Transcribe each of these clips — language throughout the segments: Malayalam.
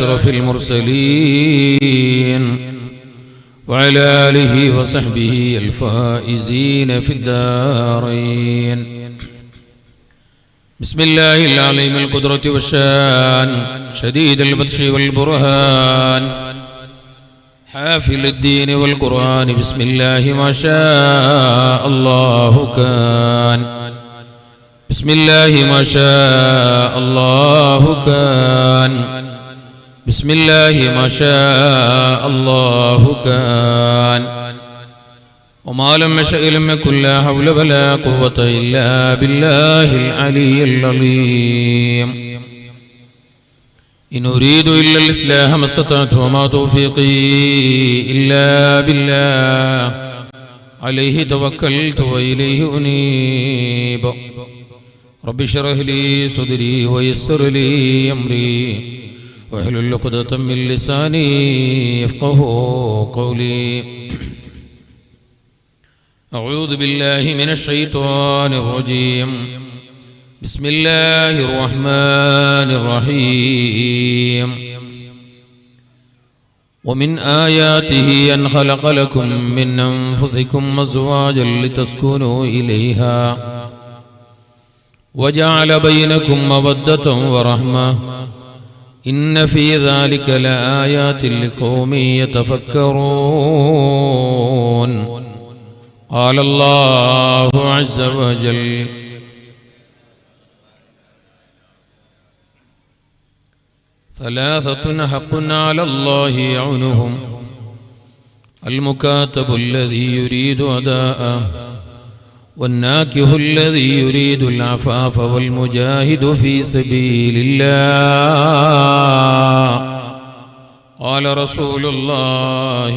أشرف المرسلين وعلى آله وصحبه الفائزين في الدارين. بسم الله العليم القدرة والشان شديد البطش والبرهان حافل الدين والقرآن. بسم الله ما شاء الله كان. بسم الله ما شاء الله كان. بسم الله ما شاء الله كان. وما لم يشأ لم يكن لا حول ولا قوة إلا بالله العلي العظيم. إن أريد إلا الإصلاح ما استطعت وما توفيقي إلا بالله عليه توكلت وإليه أنيب. رب اشرح لي صدري ويسر لي أمري واحلل عقدة من لساني يفقهوا قولي. أعوذ بالله من الشيطان الرجيم. بسم الله الرحمن الرحيم. ومن آياته أن خلق لكم من أنفسكم أزواجا لتسكنوا إليها وجعل بينكم مودة ورحمة إن في ذلك لآيات لقوم يتفكرون. قال الله عز وجل: ثلاثة حق على الله يعونهم: المكاتب الذي يريد أداءه، والناكح الذي يريد العفاف، والمجاهد في سبيل الله. قال رسول الله: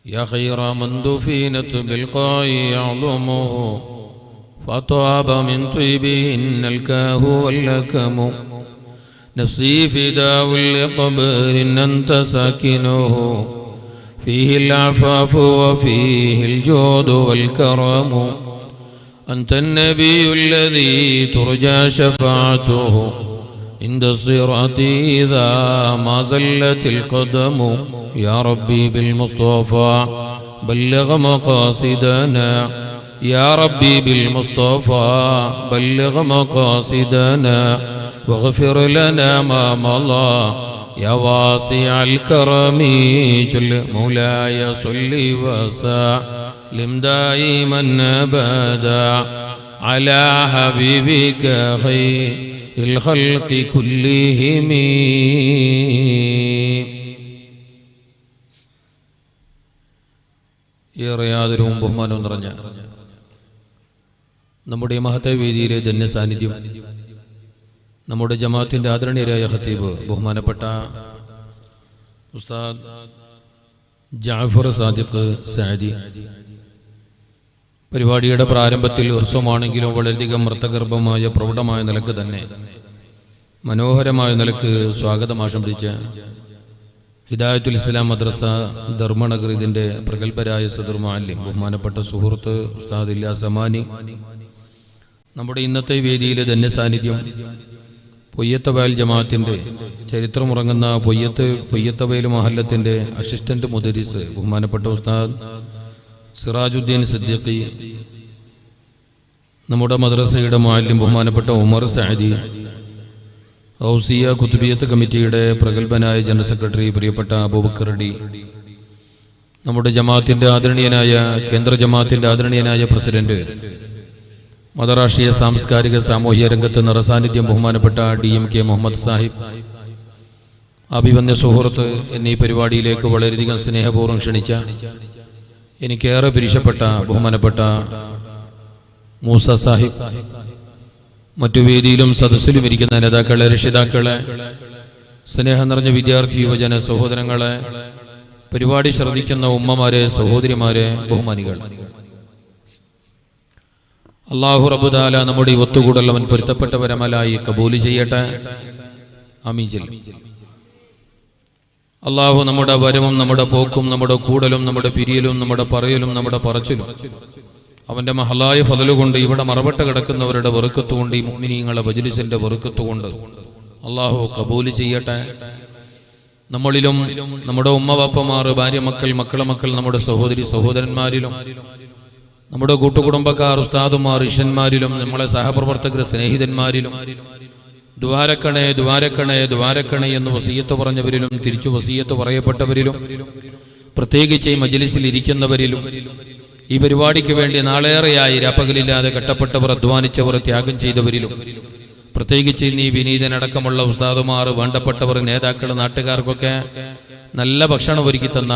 يا خير من دفنت بالقاع يعظمه، فطاب من طيبهن الكاه واللكم. نفسي فداء لقبر أنت ساكنه، فيه العفاف وفيه الجود والكرم. أنت النبي الذي ترجى شفاعته عند الصراط إذا ما زلت القدم. يا ربي بالمصطفى بلغ مقاصدنا، يا ربي بالمصطفى بلغ مقاصدنا، واغفر لنا ما مضى يا واسع الكرم. جل مولاي صل وسلم دائما أبدا على حبيبك خير الخلق كلهم. ഏറെയാദരവും ബഹുമാനവും നിറഞ്ഞ നമ്മുടെ മഹത്തായ വേദിയിലെ ധന്യ സാന്നിധ്യം, നമ്മുടെ ജമാഅത്തിന്റെ ആദരണീയരായ ഖത്തീബ് ബഹുമാനപ്പെട്ട ഉസ്താദ് ജഅഫർ സാദിഖ് സഅദി, പരിപാടിയുടെ പ്രാരംഭത്തിൽ ഉത്സവമാണെങ്കിലും വളരെയധികം അർത്ഥഗർഭമായ പ്രൗഢമായ നിലക്ക് തന്നെ മനോഹരമായ നിലക്ക് സ്വാഗതം ആശംസിച്ച് ഹിദായത്തുൽ ഇസ്ലാം മദ്രസ ധർമ്മനഗർ ഇതിൻ്റെ പ്രഗത്ഭരായ സദർ മുഅല്ലിം ബഹുമാനപ്പെട്ട സുഹൃത്ത് ഉസ്താദ് ഇല്യാസ് സമാനി, നമ്മുടെ ഇന്നത്തെ വേദിയിലെ ധന്യ സാന്നിധ്യം, പൊയ്യത്തവയൽ ജമാഅത്തിന്റെ ചരിത്രമുറങ്ങുന്ന പൊയ്യത്തവയൽ മഹല്ലത്തിന്റെ അസിസ്റ്റന്റ് മുദരിസ് ബഹുമാനപ്പെട്ട ഉസ്താദ് സിറാജുദ്ദീൻ സിദ്ദീഖി, നമ്മുടെ മദ്രസയുടെ മുഅല്ലിം ബഹുമാനപ്പെട്ട ഉമർ സഅദി, ഔസിയ കുത്തുബിയത്ത് കമ്മിറ്റിയുടെ പ്രഗത്ഭനായ ജനറൽ സെക്രട്ടറി പ്രിയപ്പെട്ട അബൂബക്കർ റെഡ്ഡി, നമ്മുടെ ജമാഅത്തിന്റെ ആദരണീയനായ കേന്ദ്ര ജമാഅത്തിന്റെ ആദരണീയനായ പ്രസിഡന്റ്, മതരാഷ്ട്രീയ സാംസ്കാരിക സാമൂഹ്യ രംഗത്ത് നിറസാന്നിധ്യം ബഹുമാനപ്പെട്ട DMK മുഹമ്മദ് സാഹിബ്, അഭിവന്യ സുഹൃത്ത് എന്നീ പരിപാടിയിലേക്ക് വളരെയധികം സ്നേഹപൂർവ്വം ക്ഷണിച്ച എനിക്കേറെ പിരിശപ്പെട്ട ബഹുമാനപ്പെട്ട മൂസ സാഹിബ്, മറ്റു വേദിയിലും സദസ്സിലും ഇരിക്കുന്ന നേതാക്കളെ, രക്ഷിതാക്കളെ, സ്നേഹം നിറഞ്ഞ വിദ്യാർത്ഥി യുവജന സഹോദരങ്ങളെ, പരിപാടി ശ്രദ്ധിക്കുന്ന ഉമ്മമാരെ, സഹോദരിമാരെ, ബഹുമാനികൾ, അല്ലാഹു റബ്ബുൽ തആല നമ്മുടെ ഈ ഒത്തുകൂടൽ അവൻ പൊരുത്തപ്പെട്ടവരമലായി കബൂൽ ചെയ്യട്ടെ. ആമീൻ. അല്ലാഹു നമ്മുടെ വരവും നമ്മുടെ പോക്കും നമ്മുടെ കൂടലും നമ്മുടെ പിരിയലും നമ്മുടെ പറയലും നമ്മുടെ പറച്ചിലും അവന്റെ മഹലായ ഫളലുകൊണ്ട് ഇവിടെ മറവട്ട കിടക്കുന്നവരുടെ വെറുക്കത്തുകൊണ്ട് ഈ മുഅ്മിനീങ്ങളെ മജ്ലിസിന്റെ വെറുക്കത്തുകൊണ്ട് അള്ളാഹു കബൂല് ചെയ്യട്ടെ. നമ്മളിലും നമ്മുടെ ഉമ്മവാപ്പമാർ, ഭാര്യ മക്കൾ, മക്കളെ മക്കൾ, നമ്മുടെ സഹോദരി സഹോദരന്മാരിലും, നമ്മുടെ കൂട്ടുകുടുംബക്കാർ, ഉസ്താദുമാർ, ഇഷന്മാരിലും, നമ്മളെ സഹപ്രവർത്തകർ, സ്നേഹിതന്മാരിലും ദ്വാരക്കണേ ദ്വാരക്കണേ ദ്വാരക്കണേ എന്ന് വസിയത്ത് പറഞ്ഞവരിലും തിരിച്ചു വസിയത്ത് പറയപ്പെട്ടവരിലും, പ്രത്യേകിച്ച് ഈ മജ്ലിസിൽ ഇരിക്കുന്നവരിലും, ഈ പരിപാടിക്ക് വേണ്ടി നാളേറെയായി രാപ്പകലില്ലാതെ കഷ്ടപ്പെട്ടവർ, അധ്വാനിച്ചവർ, ത്യാഗം ചെയ്തവരിലും, പ്രത്യേകിച്ച് ഇന്നീ വിനീതനടക്കമുള്ള ഉസ്താദുമാർ, വേണ്ടപ്പെട്ടവർ, നേതാക്കൾ, നാട്ടുകാർക്കൊക്കെ നല്ല ഭക്ഷണം ഒരുക്കി തന്ന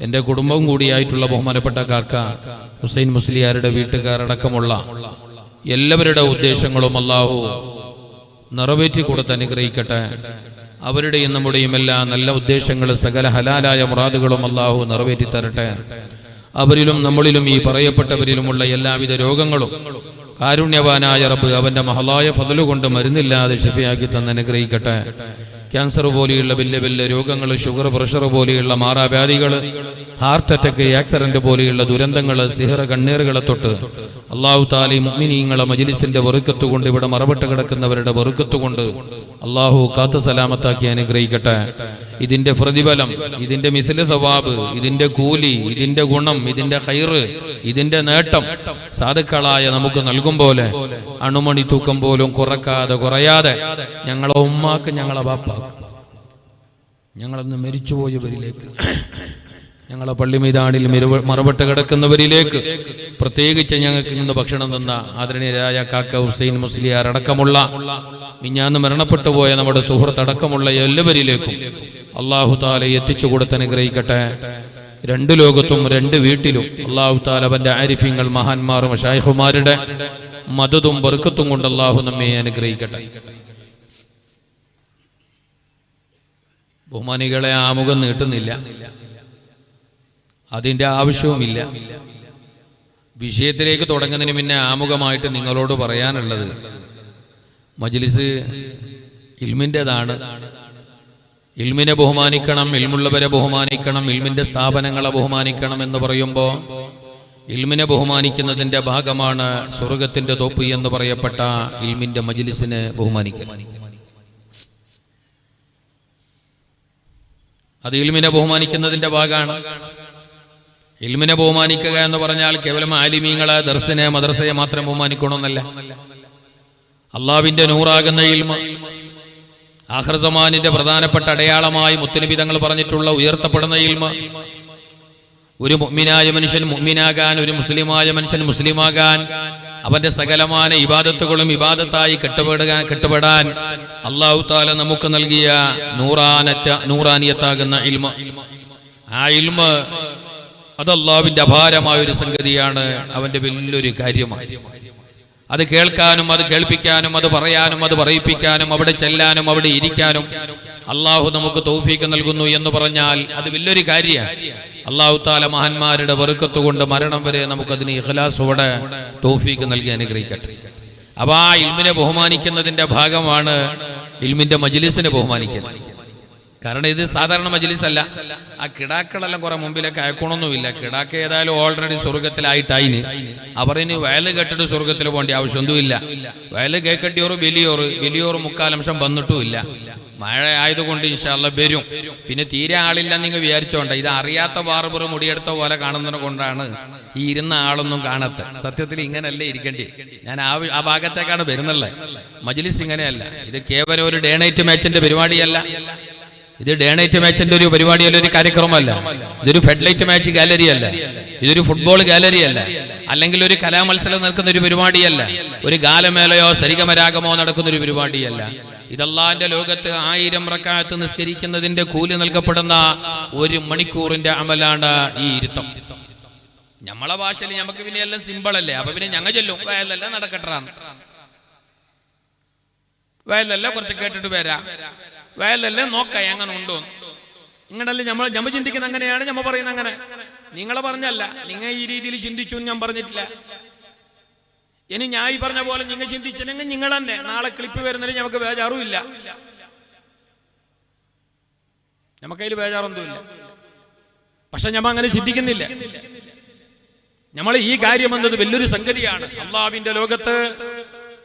എൻ്റെ കുടുംബം കൂടിയായിട്ടുള്ള ബഹുമാനപ്പെട്ട കാക്ക ഹുസൈൻ മുസ്ലിയാരുടെ വീട്ടുകാരടക്കമുള്ള എല്ലാവരുടെ ഉദ്ദേശങ്ങളും അല്ലാഹു നിറവേറ്റി കൊടുത്ത് അനുഗ്രഹിക്കട്ടെ. അവരുടെയും നമ്മുടെയും എല്ലാ നല്ല ഉദ്ദേശങ്ങൾ, സകല ഹലാലായ മുറാദുകളും അല്ലാഹു നിറവേറ്റി തരട്ടെ. അവരിലും നമ്മളിലും ഈ പറയപ്പെട്ടവരിലുമുള്ള എല്ലാവിധ രോഗങ്ങളും കാരുണ്യവാനായ റബ്ബ് അവന്റെ മഹലായ ഫضل കൊണ്ട് മരുന്നില്ലാതെ ശിഫയാക്കി തന്ന് അനുഗ്രഹിക്കട്ടെ. ക്യാൻസർ പോലെയുള്ള വലിയ വലിയ രോഗങ്ങൾ, ഷുഗർ, പ്രഷർ പോലെയുള്ള മാറാവ്യാധികൾ, ഹാർട്ട് അറ്റാക്ക്, ആക്സിഡന്റ് പോലെയുള്ള ദുരന്തങ്ങൾ, സിഹ്ർ, കണ്ണീറുകളെ തൊട്ട് അല്ലാഹു തആല മുഅ്മിനീങ്ങളെ മജ്ലിസിന്റെ ബർക്കത്ത് കൊണ്ട്, ഇവിടെ മറവിട്ട് കിടക്കുന്നവരുടെ ബർക്കത്ത് കൊണ്ട് അല്ലാഹു കാത്ത് സലാമത്താക്കി അനുഗ്രഹിക്കട്ടെ. ഇതിന്റെ പ്രതിഫലം, ഇതിന്റെ മിഥ്ല സവാബ്, ഇതിന്റെ കൂലി, ഇതിന്റെ ഗുണം, ഇതിന്റെ ഖൈറ്, ഇതിന്റെ നേട്ടം സാധുക്കളായ നമുക്ക് നൽകും പോലെ അണുമണി തൂക്കം പോലും കുറക്കാതെ കുറയാതെ ഞങ്ങളെ ഉമ്മാക്ക്, ഞങ്ങളെ ബാപ്പാക്ക്, ഞങ്ങളന്ന് മരിച്ചുപോയവരിലേക്ക്, ഞങ്ങളെ പള്ളി മൈതാനിൽ മറവിട്ട് കിടക്കുന്നവരിലേക്ക്, പ്രത്യേകിച്ച് ഞങ്ങൾക്ക് ഇന്ന് ഭക്ഷണം തന്ന ആദരണീയരായ കാക്ക ഹുസൈൻ മുസ്ലിയാർ അടക്കമുള്ള, മിഞ്ഞാന്ന് മരണപ്പെട്ടു പോയ നമ്മുടെ സുഹൃത്ത് അടക്കമുള്ള എല്ലാവരിലേക്കും അല്ലാഹു തആല എത്തിച്ചു കൊടുത്ത് അനുഗ്രഹിക്കട്ടെ. രണ്ട് ലോകത്തും രണ്ട് വീട്ടിലും അല്ലാഹു തആല അവന്റെ ആരിഫീങ്ങൾ, മഹാന്മാർ, മശായിഖുമാരുടെ മദതും ബർക്കത്തും കൊണ്ട് അല്ലാഹു നമ്മെ അനുഗ്രഹിക്കട്ടെ. ബഹുമാനികളെ, ആമുഖം നീട്ടുന്നില്ല, അതിന്റെ ആവശ്യവുമില്ല. വിഷയത്തിലേക്ക് തുടങ്ങുന്നതിന് മുന്നേ ആമുഖമായിട്ട് നിങ്ങളോട് പറയാനുള്ളത്, മജ്ലിസ് ഇൽമിൻ്റെതാണ്. ഇൽമിനെ ബഹുമാനിക്കണം, ഇൽമുള്ളവരെ ബഹുമാനിക്കണം, ഇൽമിന്റെ സ്ഥാപനങ്ങളെ ബഹുമാനിക്കണം എന്ന് പറയുമ്പോൾ ഇൽമിനെ ബഹുമാനിക്കുന്നതിന്റെ ഭാഗമാണ് സ്വർഗത്തിന്റെ തോപ്പ് എന്ന് പറയപ്പെട്ട ഇൽമിന്റെ മജ്ലിസിനെ ബഹുമാനിക്കുക. അത് ഇൽമിനെ ബഹുമാനിക്കുന്നതിന്റെ ഭാഗമാണ്. ഇൽമിനെ ബഹുമാനിക്കുക എന്ന് പറഞ്ഞാൽ കേവലം ആലിമീങ്ങളെ, ദർസിനെ, മദ്രസയെ മാത്രം ബഹുമാനിക്കണമെന്നല്ല. അള്ളാഹുവിന്റെ നൂറാകുന്ന ഇൽമ, ആഖിർ സമാനിന്റെ പ്രധാനപ്പെട്ട അടയാളമായി മുത്തുനബി തങ്ങൾ പറഞ്ഞിട്ടുള്ള ഉയർത്തപ്പെടുന്ന ഇൽമ, ഒരു മുഅ്മിനായ മനുഷ്യൻ മുഅ്മിനാകാൻ, ഒരു മുസ്ലിമായ മനുഷ്യൻ മുസ്ലിമാകാൻ, അവന്റെ സകലമായ ഇബാദത്തുകളും ഇബാദത്തായി കെട്ടുപെടാൻ അല്ലാഹു തആല നമുക്ക് നൽകിയ നൂറാനിയത്താകുന്ന ഇൽമ. ആ ഇൽമ അത് അല്ലാഹുവിന്റെ അപാരമായ ഒരു സംഗതിയാണ്, അവന്റെ വലിയൊരു കാര്യമാണ്. അത് കേൾക്കാനും, അത് കേൾപ്പിക്കാനും, അത് പറയാനും, അത് പറയിപ്പിക്കാനും, അവിടെ ചെല്ലാനും, അവിടെ ഇരിക്കാനും അല്ലാഹു നമുക്ക് തൗഫീഖ് നൽകുന്നു എന്ന് പറഞ്ഞാൽ അത് വലിയൊരു കാര്യമാണ്. അല്ലാഹു തആല മഹാന്മാരുടെ ബർക്കത്ത് കൊണ്ട് മരണം വരെ നമുക്കതിന് ഇഖ്ലാസോടെ തൗഫീഖ് നൽകി അനുഗ്രഹിക്കട്ടെ. അപ്പൊ ആ ഇൽമിനെ ബഹുമാനിക്കുന്നതിന്റെ ഭാഗമാണ് ഇൽമിന്റെ മജ്ലിസിനെ ബഹുമാനിക്കുന്നത്. കാരണം ഇത് സാധാരണ മജ്ലിസ് അല്ല. ആ കിടാക്കളെല്ലാം കുറെ മുമ്പിലേക്ക് അയക്കണമൊന്നുമില്ല. കിടാക്ക ഏതായാലും ഓൾറെഡി സ്വർഗത്തിലായിട്ടായിന്. അവർ ഇനി വയല് കേട്ടിട്ട് സ്വർഗത്തിൽ പോകേണ്ട ആവശ്യമൊന്നുമില്ല. വയല് കേൾക്കേണ്ടിയോറ് വലിയോറ് 3/4 വന്നിട്ടുമില്ല. മഴ ആയതുകൊണ്ട് ഇൻഷാ അല്ലാഹ് വരും. പിന്നെ തീരെ ആളില്ല നിങ്ങൾ വിചാരിച്ചോണ്ട. ഇത് അറിയാത്ത ബാർബർ മുടിയെടുത്ത പോലെ കാണുന്നത് കൊണ്ടാണ് ഈ ഇരുന്ന ആളൊന്നും കാണാത്ത. സത്യത്തിൽ ഇങ്ങനെയല്ലേ ഇരിക്കേണ്ടി. ഞാൻ ആ ഭാഗത്തേക്കാണ് വരുന്നുള്ളത്. മജ്ലിസ് ഇങ്ങനെയല്ല. ഇത് കേവലം ഒരു ഡേ നൈറ്റ് മാച്ചിന്റെ പരിപാടിയല്ല. ഇത് ഡേ നൈറ്റ് മാച്ചിന്റെ ഒരു പരിപാടിയല്ല, ഒരു കാര്യക്രമമല്ല. ഇതൊരു ഫെഡ്ലൈറ്റ് മാച്ച് ഗാലറി അല്ല. ഇതൊരു ഫുട്ബോൾ ഗാലറി അല്ല. അല്ലെങ്കിൽ ഒരു കലാമത്സരം നടക്കുന്ന ഒരു പരിപാടിയല്ല. ഒരു ഗാലമേളയോ സരിഗമരാഗമോ നടക്കുന്ന ഒരു പരിപാടിയല്ല. ഇത് അല്ലാഹുവിന്റെ ലോകത്ത് 1000 റക്അത്ത് നിസ്കരിക്കുന്നതിന്റെ കൂലി നൽകപ്പെടുന്ന 1 മണിക്കൂറിന്റെ അമലാണ് ഈ ഇരുത്തം. നമ്മളെ ഭാഷയിൽ നമുക്ക് പിന്നെ എല്ലാം സിമ്പിൾ അല്ലേ. അപ്പൊ പിന്നെ ഞങ്ങൾ ചൊല്ലും വയലല്ല നടക്കട്ടാന്ന്. വയലല്ല കുറച്ച് കേട്ടിട്ട് വരാം, വയലല്ലേ നോക്കാം എങ്ങനെ ഉണ്ടോ. ഇങ്ങനല്ലേ ഞമ്മ ചിന്തിക്കുന്ന അങ്ങനെയാണ്, ഞമ്മ പറയുന്നത് അങ്ങനെ. നിങ്ങളെ പറഞ്ഞല്ല, നിങ്ങൾ ഈ രീതിയിൽ ചിന്തിച്ചു ഞാൻ പറഞ്ഞിട്ടില്ല. ഇനി ഞാൻ ഈ പറഞ്ഞ പോലെ നിങ്ങൾ ചിന്തിച്ചില്ലെങ്കിൽ നിങ്ങൾ തന്നെ നാളെ ക്ലിപ്പ് വരുന്നതിൽ നമുക്ക് ബേജാറും ഇല്ല. നമുക്കതിൽ ബേജാറൊന്നുമില്ല. പക്ഷെ ഞമ്മ അങ്ങനെ ചിന്തിക്കുന്നില്ല. നമ്മൾ ഈ കാര്യം എന്നത് വലിയൊരു സംഗതിയാണ്. അള്ളാഹുവിന്റെ ലോകത്ത്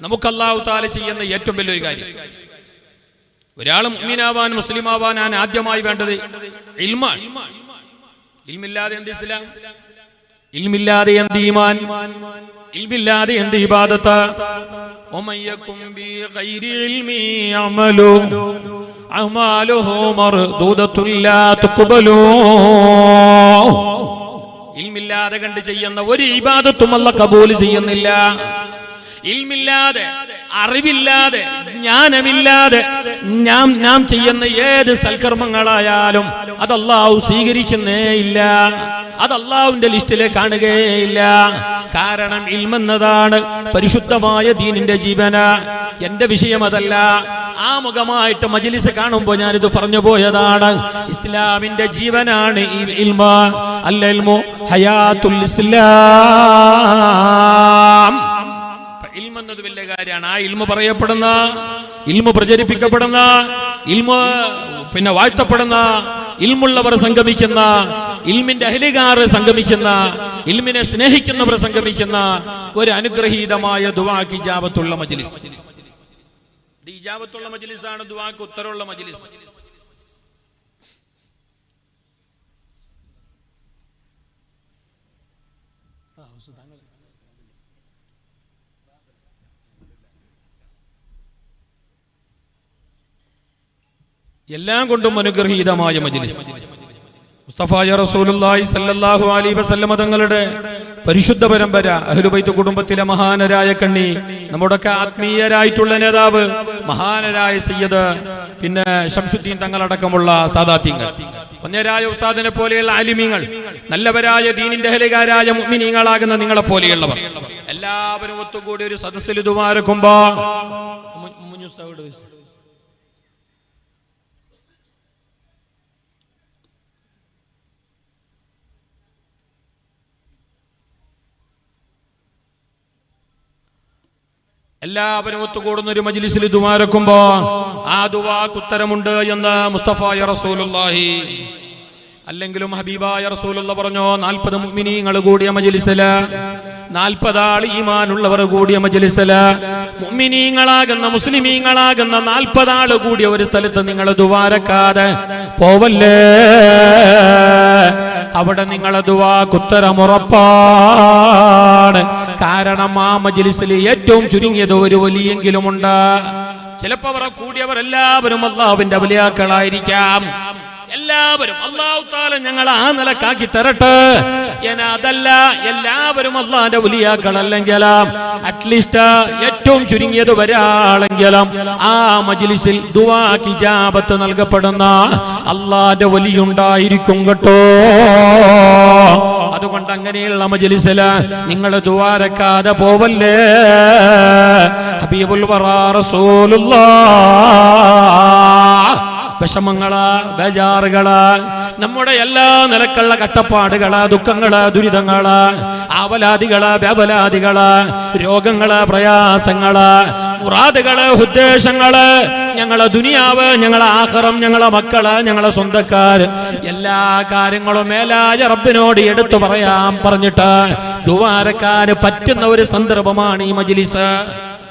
നമുക്ക് അല്ലാഹു തആല ചെയ്യുന്ന ഏറ്റവും വലിയൊരു കാര്യം. ഒരാൾ മുഅ്മിനാവാൻ മുസ്ലിമാവാൻ ആദ്യമായി വേണ്ടത് ഇൽമാണ്. ഇൽമില്ലാതെ എന്ത് ഇസ്ലാം? ഇൽമില്ലാതെ എന്ത് ഈമാൻ? ഇൽമില്ലാതെ എന്ത് ഇബാദത്ത്? വമയ്യകും ബിഗൈരി ഇൽമി യഅമലു അഅമാലുഹു മർദൂദത്തുൻ ലാ തുഖ്ബലു. ഇൽമില്ലാതെ കണ്ട് ചെയ്യുന്ന ഒരു ഇബാദത്തും അല്ലാഹ് കബൂൽ ചെയ്യുന്നില്ല. ഇൽമില്ലാതെ, അറിവില്ലാതെ, ജ്ഞാനമില്ലാതെ നാം ചെയ്യുന്ന ഏത് സൽക്കർമ്മങ്ങളായാലും അത് അല്ലാഹു സ്വീകരിക്കുന്നേ ഇല്ല. അത് അല്ലാഹുവിന്റെ ലിസ്റ്റിലെ കാണുകയില്ല. കാരണം ഇൽമെന്നതാണ് പരിശുദ്ധമായ ദീനിന്റെ ജീവന. എന്റെ വിഷയം അതല്ല. ആമുഖമായിട്ട് മജ്ലിസ് കാണുമ്പോൾ ഞാനിത് പറഞ്ഞു പോയതാണ്. ഇസ്ലാമിന്റെ ജീവനാണ് ഇൽമ. അൽ ഇൽമു ഹയാത്തുൽ ഇസ്ലാം. ഇൽമ എന്നത് വലിയ കാര്യമാണ്. ആ ഇൽമ പറയപ്പെടുന്ന, ഇൽമ പ്രചരിപ്പിക്കപ്പെടുന്ന, ഇൽമ വാഴ്ത്തപ്പെടുന്ന, ഇൽമുള്ളവർ സംഗമിക്കുന്ന, ഇൽമിന്റെ അഹ്ലുകാർ സംഗമിക്കുന്ന, ഇൽമിനെ സ്നേഹിക്കുന്നവർ സംഗമിക്കുന്ന ഒരു അനുഗ്രഹീതമായ ദുആക്ക് ഇജാബത്തുള്ള മജ്ലിസ്. ഇജാബത്തുള്ള മജ്ലിസാണ്, ദുആക്ക് ഉത്തരവുള്ള മജ്ലിസ്. എല്ലാം കൊണ്ടും അനുഗ്രഹീതമായ മജ്ലിസ്. മുസ്തഫായ റസൂലുള്ളാഹി സ്വല്ലല്ലാഹു അലൈഹി വസല്ലം തങ്ങളുടെ പരിശുദ്ധ പരമ്പര, അഹ്ലുബൈത്ത് കുടുംബത്തിലെ മഹാനരായ കണ്ണി, നമ്മുടെ ആത്മീയരായിട്ടുള്ള നേതാവ് മഹാനരായ സയ്യിദ്, പിന്നെ ശംസുദ്ദീൻ തങ്ങളടക്കമുള്ള സാദാത്യങ്ങൾ, ഒന്നരായ ഉസ്താദിനെ പോലെയുള്ള ആലിമീങ്ങൾ, നല്ലവരായ ദീനിന്റെ അഹ്ലുകാരായ മുഅ്മിനീങ്ങളാകുന്ന നിങ്ങളെ പോലെയുള്ളവർ എല്ലാവരും ഒത്തുകൂടി ഒരു സദസ്സിൽ ദുആരക്കുമ്പോ എല്ലാവരും ഒത്തുകൂടുന്ന ഒരു മജ്ലിസിൽ ദുആരക്കുമ്പോ ആ ദുആക്ക് ഉത്തരമുണ്ട് എന്ന് മുസ്തഫായ റസൂലുള്ളാഹി, അല്ലെങ്കിലും ഹബീബായ റസൂലുള്ളാഹി പറഞ്ഞു, 40 മുഅ്മിനീങ്ങൾ കൂടിയ മജ്ലിസില്, 40 ആൾ ഈമാനുള്ളവർ കൂടിയ മജ്ലിസില്, മുഅ്മിനീങ്ങളാകുന്ന മുസ്ലിമീങ്ങളാകുന്ന 40 ആൾ കൂടിയ ഒരു സ്ഥലത്ത് നിങ്ങൾ ദുആരക്കാതെ പോവല്ലേ. അവിടെ നിങ്ങളെ ദുആക്ക് ഉത്തരം ഉറപ്പാണ്. കാരണം ആ മജ്ലിസിൽ ഏറ്റവും ചുരുങ്ങിയത് ഒരു വലിയെങ്കിലും ഉണ്ട്. ചിലപ്പോ അവർ കൂടിയവർ എല്ലാവരും അല്ലാഹുവിന്റെ ഔലിയാക്കളായിരിക്കാം. എല്ലാവരും അല്ലാഹു തആല ഞങ്ങൾ ആ നിലക്കാക്കി തരട്ടെ. അതല്ല, എല്ലാവരും അല്ലാഹുവിന്റെ ഔലിയാക്കളല്ലെങ്കിലും അറ്റ്ലീസ്റ്റ് ഏറ്റവും ചുരുങ്ങിയത് ഒരാളെങ്കിലും ആ മജ്ലിസിൽ ദുആക്ക് ഇജാബത്ത് നൽകപ്പെടുന്ന അല്ലാഹുവിന്റെ വലിയുണ്ടായിരിക്കും കേട്ടോ. അതുകൊണ്ട് അങ്ങനെയുള്ള മജ്ലിസില് നിങ്ങൾ ദുആരക്കാതെ പോവല്ലേ. ഹബീബുൽ വറാ റസൂലുള്ളാഹ് വിഷമങ്ങള്, ബേജാറുകള്, നമ്മുടെ എല്ലാ നിലക്കുള്ള കട്ടപ്പാടുകള്, ദുഃഖങ്ങള്, ദുരിതങ്ങള്, ആവലാദികള്, വ്യാപലാദികള്, രോഗങ്ങള്, പ്രയാസങ്ങള്, മുറാദുകള്, ഉദ്ദേശങ്ങള്, ഞങ്ങളെ ദുനിയാവ്, ഞങ്ങളെ ആഖിറം, ഞങ്ങളെ മക്കള്, ഞങ്ങളെ സ്വന്തക്കാര്, എല്ലാ കാര്യങ്ങളും മേലായ റബ്ബിനോട് എടുത്തു പറയാൻ പറഞ്ഞിട്ട് ദുആരക്കാൻ പറ്റുന്ന ഒരു സന്ദർഭമാണ് ഈ മജ്ലിസ്.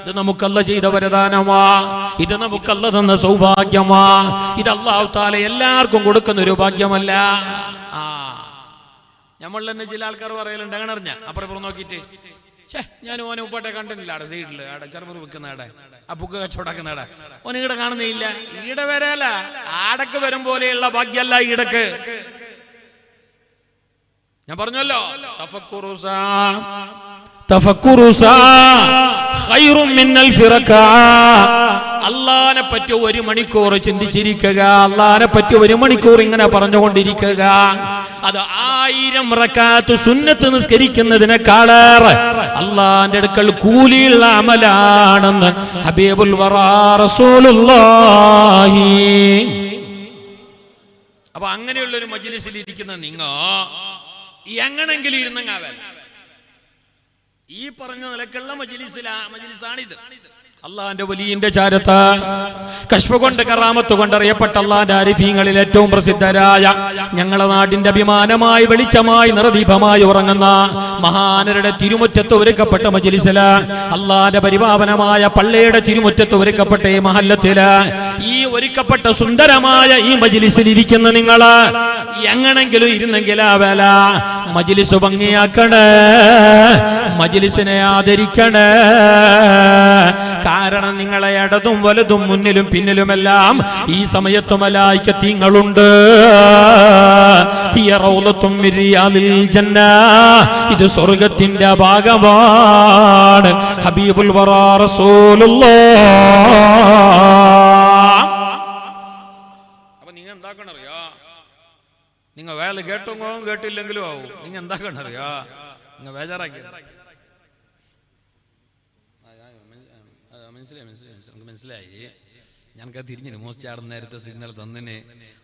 ഇത് നമുക്കല്ല ചെയ്ത വരദാനമാ, ഇത് നമുക്കല്ല തന്ന സൗഭാഗ്യമാ. ഇത് അല്ലാഹു തആല എല്ലാവർക്കും കൊടുക്കുന്ന ഒരു ഭാഗ്യമല്ല. നമ്മൾ തന്നെ ചില ആൾക്കാർ പറയലുണ്ട്, അങ്ങനെ അറിഞ്ഞ അപ്പുറം നോക്കിയിട്ട്, ഞാൻ ഓനെ ഉപ്പാട്ടെ കണ്ടിട്ടില്ല, അവിടെ സൈഡില് അവിടെ ചെറുപൂർ വെക്കുന്ന അവിടെ ആ ബുക്ക് കച്ചവടാക്കുന്ന അവിടെ ഓനെ ഈടെ കാണുന്നില്ല. ഈടെ വരല്ല, ആടക്ക് വരും പോലെയുള്ള ഭാഗ്യല്ല ഈടക്ക്. ഞാൻ പറഞ്ഞല്ലോ, അള്ളാനെ പറ്റി 1 മണിക്കൂർ ചിന്തിച്ചിരിക്കുക, അള്ളാനെ പറ്റി 1 മണിക്കൂർ ഇങ്ങനെ പറഞ്ഞുകൊണ്ടിരിക്കുക, അത് 1000 റക്അത്ത് സുന്നത്ത് നിസ്കരിക്കുന്നതിനേക്കാളേറെ അള്ളാന്റെ അടുക്കൽ കൂലിയുള്ള അമലാണെന്ന് ഹബീബുൽ വറാ റസൂലുള്ളാഹി. അപ്പൊ അങ്ങനെയുള്ള ഒരു മജ്ലിസിൽ ഇരിക്കുന്ന നിങ്ങൾ എങ്ങനെങ്കിലും ഇരുന്നങ്ങാവൻ. ഈ പറഞ്ഞ നിലക്കുള്ള മജ്ലിസാണിത്. അള്ളാന്റെ വലിയന്റെ ചാരത്ത് കശ്ഫ് കൊണ്ട് കറാമത്ത് കൊണ്ടറിയപ്പെട്ട അള്ളാന്റെ ആരിഫീങ്ങളിൽ ഏറ്റവും പ്രസിദ്ധരായ ഞങ്ങളുടെ നാടിന്റെ അഭിമാനമായി വെളിച്ചമായി നിറദീപമായി ഉറങ്ങുന്ന മഹാനരുടെ തിരുമുറ്റത്ത് ഒരുക്കപ്പെട്ട മജ്ലിസില്, അള്ളാന്റെ പരിപാവനമായ പള്ളിയുടെ തിരുമുറ്റത്ത് ഒരുക്കപ്പെട്ട ഈ മഹല്ലത്തില്, ഈ ഒരുക്കപ്പെട്ട സുന്ദരമായ ഈ മജ്ലിസിൽ ഇരിക്കുന്ന നിങ്ങള് എങ്ങനെങ്കിലും ഇരുന്നെങ്കിൽ ആ വേല മജ്ലിസ് ഭംഗിയാക്കണേ, മജ്ലിസിനെ ആദരിക്കണേ. കാരണം നിങ്ങളെ ഇടതും വലതും മുന്നിലും പിന്നിലുമെല്ലാം ഈ സമയത്ത് മലായികത്ത് നിങ്ങളുണ്ട്. ഇത് സ്വർഗത്തിന്റെ ഭാഗമാണ്. ഹബീബുൽ വറാ റസൂലുള്ളാഹ്. അപ്പൊ നിങ്ങൾ എന്താക്കണറിയാ, നിങ്ങൾ വേല കേട്ടോ കേട്ടില്ലെങ്കിലും ആവും. നിങ്ങൾ എന്താക്കണറിയാ, നിങ്ങൾ ബേജാറാക്കി മനസ്സിലായി. ഞങ്ങൾക്ക് തിരിഞ്ഞിന് മോസ്റ്റാടുന്ന നേരത്തെ സിഗ്നൽ തന്നിന്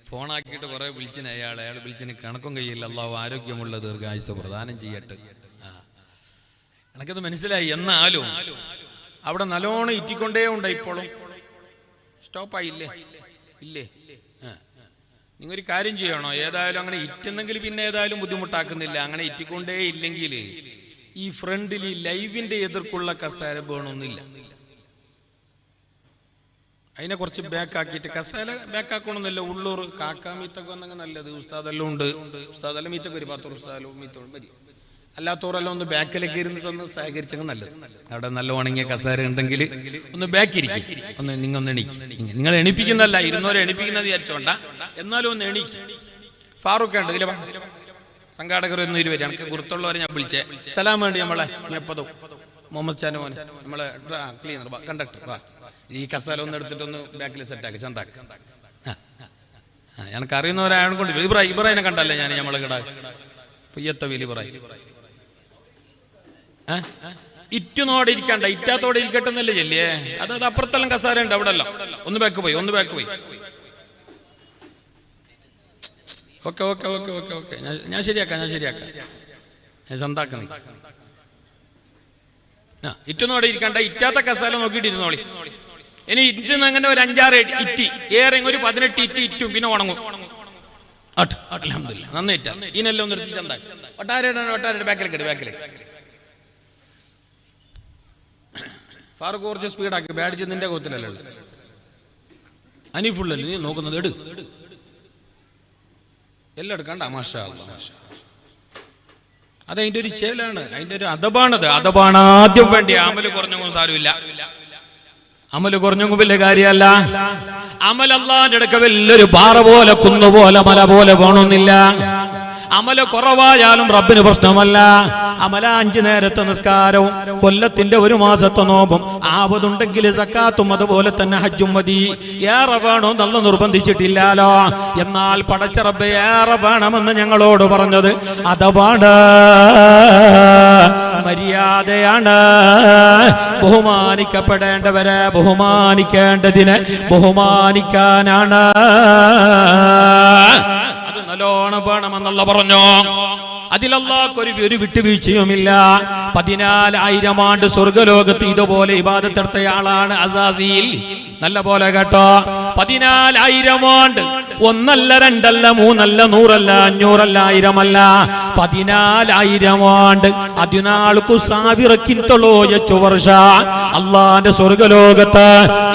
ഫോണാക്കിയിട്ട് കുറെ വിളിച്ചിന് അയാൾ വിളിച്ചിന് കണക്കും കയ്യില്ല. അള്ളാഹു ആരോഗ്യമുള്ള ദീർഘായുസ് പ്രദാനം ചെയ്യട്ടെ. എനിക്കത് മനസ്സിലായി. എന്നാലും അവിടെ നല്ലോണം ഇറ്റിക്കൊണ്ടേ ഉണ്ട്. ഇപ്പോഴും സ്റ്റോപ്പായില്ലേ? ഇല്ലേ? നിങ്ങൾ ഒരു കാര്യം ചെയ്യണോ, ഏതായാലും അങ്ങനെ ഇറ്റുന്നെങ്കിൽ പിന്നെ ഏതായാലും ബുദ്ധിമുട്ടാക്കുന്നില്ല. അങ്ങനെ ഇറ്റിക്കൊണ്ടേ ഇല്ലെങ്കിൽ ഈ ഫ്രണ്ടിൽ ഈ ലൈവിന്റെ എതിർക്കുള്ള കസേര വേണമെന്നില്ല. അതിനെ കുറച്ച് ബാക്കാക്കിയിട്ട് കസേല ബാക്കാക്കണമെന്നില്ല. ഉള്ളൂർ കാക്കാമീത്തൊക്കെ വന്നെങ്കിൽ നല്ലത്. ഉസ്താദെല്ലാം ഉണ്ട്. ഉസ്താദെല്ലാം മീത്തൊക്കെ ഒരു 10 ഉസ്താദെല്ലാം മീത്തോളം മതി. അല്ലാത്തവരെല്ലാം ഒന്ന് ബാക്കിലേക്ക് ഇരുന്നിട്ടൊന്ന് സഹകരിച്ചെങ്കിൽ നല്ലത്. അവിടെ നല്ല ഉണങ്ങിയ കസേര ഉണ്ടെങ്കിൽ ഒന്ന് ബാക്കിരിക്കും. ഒന്ന് നിങ്ങൾ എണീക്കും. നിങ്ങൾ എണിപ്പിക്കുന്നല്ല, ഇരുന്നവരെ എണിപ്പിക്കുന്നത് വിചാരിച്ചോണ്ട, എന്നാലും ഒന്ന് എണീക്കും. ഫാറൂഖ് ഉണ്ട് ഇതിലെ സംഘാടകർ ഒന്നും ഇരുവരും എനിക്ക് ഗുരുത്തുള്ളവരെ ഞാൻ വിളിച്ചേ. സലാം വേണ്ടി നമ്മളെ എപ്പതും മുഹമ്മദ് ഷാൻ മോൻ നമ്മളെ ക്ലീനർ കണ്ടക്ടർ ഈ കസാല ഒന്ന് എടുത്തിട്ടൊന്ന് ബാക്കിൽ സെറ്റാക്കി ചന്താക്കി. എനിക്ക് അറിയുന്നവരായത് കൊണ്ട് ഇബ്രാഹിനെ കണ്ടല്ലേ ഞാൻ നമ്മളെ കിടാ പെയ്യത്ത വലി ഇബ്രാഹിം ഇറ്റുനോടെ ഇരിക്കണ്ട, ഇറ്റാത്തോടെ ഇരിക്കട്ടെ എന്നല്ലേ ചെല്ലിയേ. അത് അപ്പുറത്തെല്ലാം കസാര ഉണ്ട്. അവിടെ അല്ല, ഒന്ന് ബാക്ക് പോയി. Okay okay okay okay okay ഞാൻ ശരിയാക്കാം. ഞാൻ ചന്താക്കുന്നു. ഇറ്റുനോടെ ഇരിക്കണ്ട, ഇറ്റാത്ത കസാല നോക്കിയിട്ട് ഇരുന്നോളി. ഇനി ഇറ്റുന്ന അങ്ങനെ ഒരു 5-6 ഇറ്റി ഏറെ ഒരു 18 ഇറ്റും പിന്നെ ഉണങ്ങും. അൽഹംദുലില്ലാഹ് നന്നായിട്ടാ. ഇതിനെല്ലാം ഒന്ന് എടുത്ത് ചന്താക്കി ഒട്ടാരുടെ ബാക്കിലേക്ക്. ഫാറൂഖ് കുറച്ച് സ്പീഡാക്കി. ബാഡ്ജ് നിന്റെ കോത്തിലല്ലേ ഉള്ളത്. അനീഫുള്ളല്ലേ നീ നോക്കുന്നത്? എല്ലാം എടുക്കണ്ട. മാഷാ അല്ലാഹ്. അതതിന്റെ ഒരു ചേലാണ്, അതിന്റെ ഒരു അതബാണത്. അതബാണ് ആദ്യം വേണ്ടി. അമല് കുറഞ്ഞൊന്നും സാരമില്ല. അമല് കുറഞ്ഞൊന്നും വലിയ കാര്യമല്ല. അമൽ അല്ലാഹുവിന്റെ അടുക്കൽ വലിയൊരു പാറ പോലെ, കുന്നുപോലെ, മല പോലെ വേണമെന്നില്ല. അമല് കുറവായാലും റബ്ബിന് പ്രശ്നമല്ല. അമല 5 നേരത്തെ നിസ്കാരവും കൊല്ലത്തിന്റെ 1 മാസത്തെ നോമ്പും ആവതുണ്ടെങ്കിൽ സക്കാത്തും അതുപോലെ തന്നെ ഹജ്ജും മതി. ഏറെ വേണോ നല്ല നിർബന്ധിച്ചിട്ടില്ലാലോ. എന്നാൽ പടച്ച റബ്ബ് ഏറെ വേണമെന്ന് ഞങ്ങളോട് പറഞ്ഞത് അതവാണ്, മര്യാദയാണ്. ബഹുമാനിക്കപ്പെടേണ്ടവരെ ബഹുമാനിക്കേണ്ടതിനെ ബഹുമാനിക്കാനാണ്. നല്ലോണം വേണമെന്നുള്ള പറഞ്ഞു. അതിലല്ലാഹ് ഒരു വിട്ടുവീഴ്ചയുമില്ല. 14,000 ആണ്ട് സ്വർഗലോകത്ത് ഇതുപോലെ ഇബാദത്തെടുത്തയാളാണ് അസാസീൽ. നല്ല പോലെ കേട്ടോ. 14,000 ആണ്ട്. 1 അല്ല 2 അല്ല 3 അല്ല 100 അല്ല 500 അല്ല 1000 അല്ല 14,000 ആണ്ട്. 14,000 വർഷ അള്ളാന്റെ സ്വർഗലോകത്ത്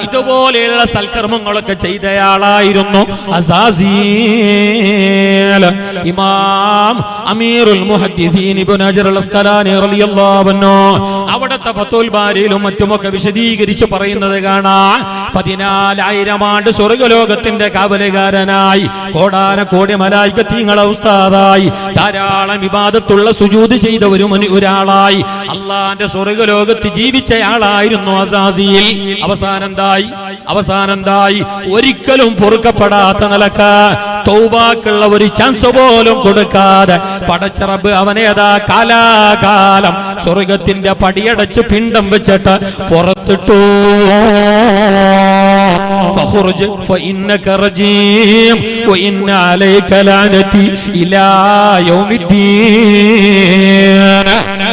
ഇതുപോലെയുള്ള സൽക്കർമ്മങ്ങളൊക്കെ ചെയ്തയാളായിരുന്നു അസാസീൽ. ഇമാം അമീറുൽ മുഹദ്ദിസീൻ ഇബ്നു ഹജർ അൽ അസ്ഖലാനി റളിയല്ലാഹു അൻഹു അവിടുത്തെ ഫത്തുൽ ബാരിയിലും മറ്റുമൊക്കെ വിശദീകരിച്ച് പറയുന്നത് കാണാം. 14,000 ആണ്ട് സ്വർഗലോകത്തിന്റെ കാവലുകാരനായി, കോടാനകോടി മലായികത്തീങ്ങളെ ഉസ്താദായി, ധാരാളം ഇബാദത്തുള്ള സുജൂദ് ചെയ്ത ഒരാളായി അള്ളാന്റെ സ്വർഗലോകത്ത് ജീവിച്ചയാളായിരുന്നു അസാസീൽ. അവസാനന്തായി ഒരിക്കലും പൊറുക്കപ്പെടാത്ത നിലക്ക് തൗബാക്കുള്ള ഒരു ചാൻസ് പോലും കൊടുക്കാതെ പടച്ച റബ്ബ് അവനേതാ കാലാകാലം സ്വർഗത്തിന്റെ പടിയടച്ച് പിണ്ടം വെച്ചിട്ട് പുറത്തിട്ടു. ഫഖുർജ് ഫഇന്നക റജീം വഇന്ന അലൈക ലഅനതി ഇലാ യൗമിദ്ദീൻ.